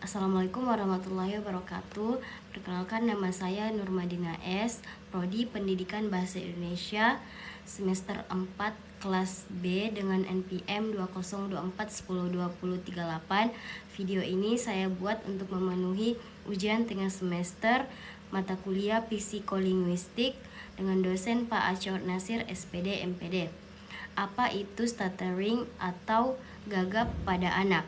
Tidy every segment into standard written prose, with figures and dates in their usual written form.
Assalamualaikum warahmatullahi wabarakatuh. Perkenalkan, nama saya Nurmadina S, Prodi Pendidikan Bahasa Indonesia, semester 4 kelas B dengan NPM 2024102038. Video ini saya buat untuk memenuhi ujian tengah semester mata kuliah Psikolinguistik dengan dosen Pak Acor Nasir SPD MPD. Apa itu stuttering atau gagap pada anak?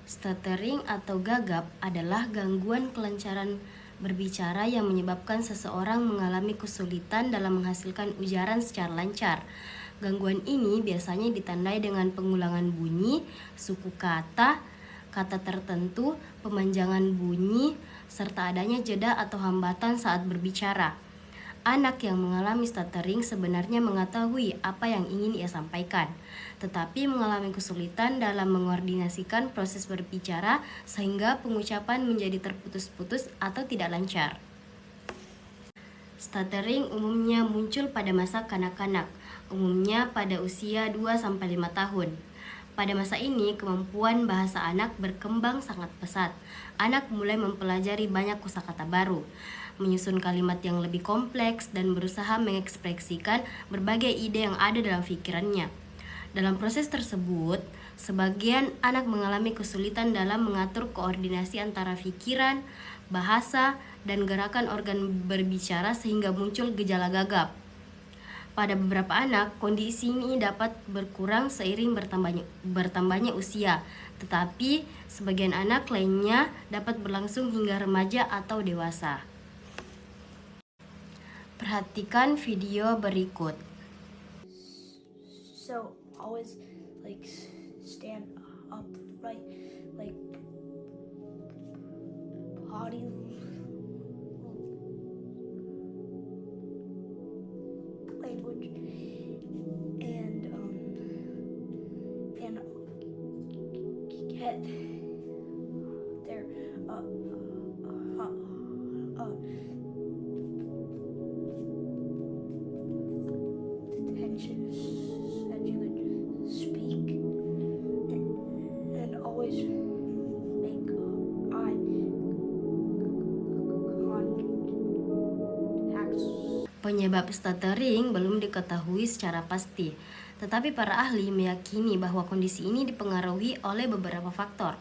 Stuttering atau gagap adalah gangguan kelancaran berbicara yang menyebabkan seseorang mengalami kesulitan dalam menghasilkan ujaran secara lancar. Gangguan ini biasanya ditandai dengan pengulangan bunyi, suku kata, kata tertentu, pemanjangan bunyi, serta adanya jeda atau hambatan saat berbicara. Anak yang mengalami stuttering sebenarnya mengetahui apa yang ingin ia sampaikan, tetapi mengalami kesulitan dalam mengordinasikan proses berbicara sehingga pengucapan menjadi terputus-putus atau tidak lancar. Stuttering umumnya muncul pada masa kanak-kanak, umumnya pada usia 2-5 tahun. Pada masa ini, kemampuan bahasa anak berkembang sangat pesat. Anak mulai mempelajari banyak kosakata baru, menyusun kalimat yang lebih kompleks, dan berusaha mengekspresikan berbagai ide yang ada dalam pikirannya. Dalam proses tersebut, sebagian anak mengalami kesulitan dalam mengatur koordinasi antara pikiran, bahasa, dan gerakan organ berbicara sehingga muncul gejala gagap. Pada beberapa anak, kondisi ini dapat berkurang seiring bertambahnya usia, tetapi sebagian anak lainnya dapat berlangsung hingga remaja atau dewasa. Perhatikan video berikut. So always stand upright, body language, and get their attention that you could speak, and always make eye contact. Penyebab stuttering belum diketahui secara pasti, tetapi para ahli meyakini bahwa kondisi ini dipengaruhi oleh beberapa faktor.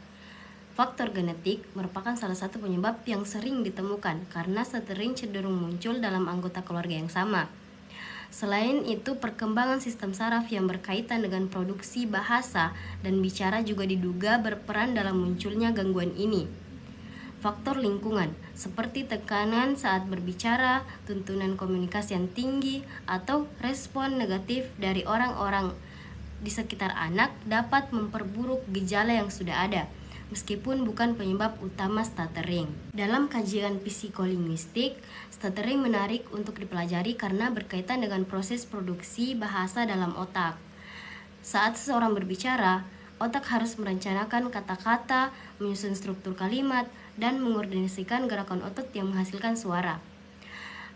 Faktor genetik merupakan salah satu penyebab yang sering ditemukan karena stuttering cenderung muncul dalam anggota keluarga yang sama. Selain itu, perkembangan sistem saraf yang berkaitan dengan produksi bahasa dan bicara juga diduga berperan dalam munculnya gangguan ini. Faktor lingkungan, seperti tekanan saat berbicara, tuntunan komunikasi yang tinggi, atau respon negatif dari orang-orang di sekitar anak dapat memperburuk gejala yang sudah ada, meskipun bukan penyebab utama stuttering. Dalam kajian psikolinguistik, stuttering menarik untuk dipelajari karena berkaitan dengan proses produksi bahasa dalam otak. Saat seseorang berbicara, otak harus merencanakan kata-kata, menyusun struktur kalimat, dan mengordinasikan gerakan otot yang menghasilkan suara.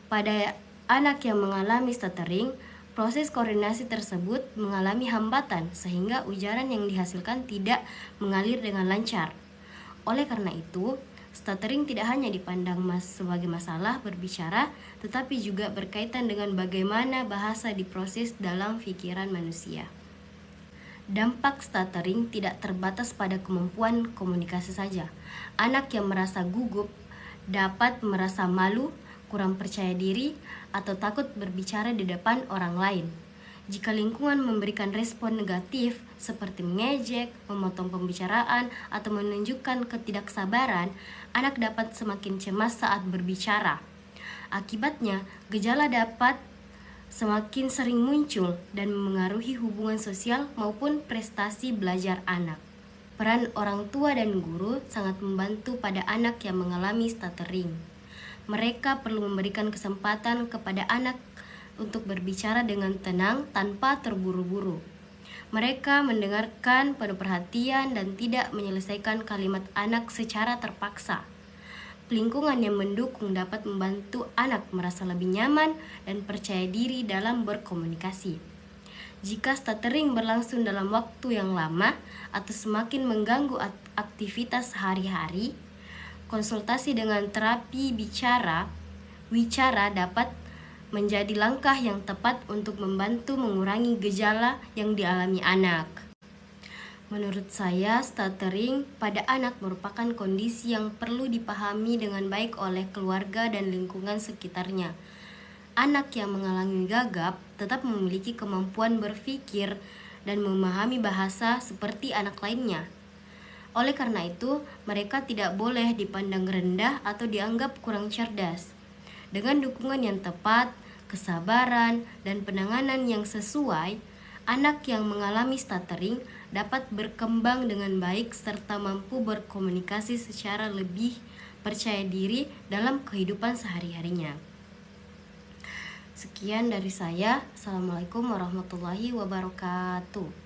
Pada anak yang mengalami stuttering, proses koordinasi tersebut mengalami hambatan sehingga ujaran yang dihasilkan tidak mengalir dengan lancar. Oleh karena itu, stuttering tidak hanya dipandang sebagai masalah berbicara, tetapi juga berkaitan dengan bagaimana bahasa diproses dalam pikiran manusia. Dampak stuttering tidak terbatas pada kemampuan komunikasi saja. Anak yang merasa gugup dapat merasa malu, kurang percaya diri, atau takut berbicara di depan orang lain. Jika lingkungan memberikan respon negatif seperti mengejek, memotong pembicaraan, atau menunjukkan ketidaksabaran, anak dapat semakin cemas saat berbicara. Akibatnya, gejala dapat semakin sering muncul dan memengaruhi hubungan sosial maupun prestasi belajar anak. Peran orang tua dan guru sangat membantu pada anak yang mengalami stuttering. Mereka perlu memberikan kesempatan kepada anak untuk berbicara dengan tenang tanpa terburu-buru. Mereka mendengarkan penuh perhatian dan tidak menyelesaikan kalimat anak secara terpaksa. Lingkungan yang mendukung dapat membantu anak merasa lebih nyaman dan percaya diri dalam berkomunikasi. Jika stuttering berlangsung dalam waktu yang lama atau semakin mengganggu aktivitas sehari-hari, konsultasi dengan terapi wicara dapat menjadi langkah yang tepat untuk membantu mengurangi gejala yang dialami anak. Menurut saya, stuttering pada anak merupakan kondisi yang perlu dipahami dengan baik oleh keluarga dan lingkungan sekitarnya. Anak yang mengalami gagap tetap memiliki kemampuan berpikir dan memahami bahasa seperti anak lainnya. Oleh karena itu, mereka tidak boleh dipandang rendah atau dianggap kurang cerdas. Dengan dukungan yang tepat, kesabaran, dan penanganan yang sesuai, anak yang mengalami stuttering dapat berkembang dengan baik serta mampu berkomunikasi secara lebih percaya diri dalam kehidupan sehari-harinya. Sekian dari saya. Assalamualaikum warahmatullahi wabarakatuh.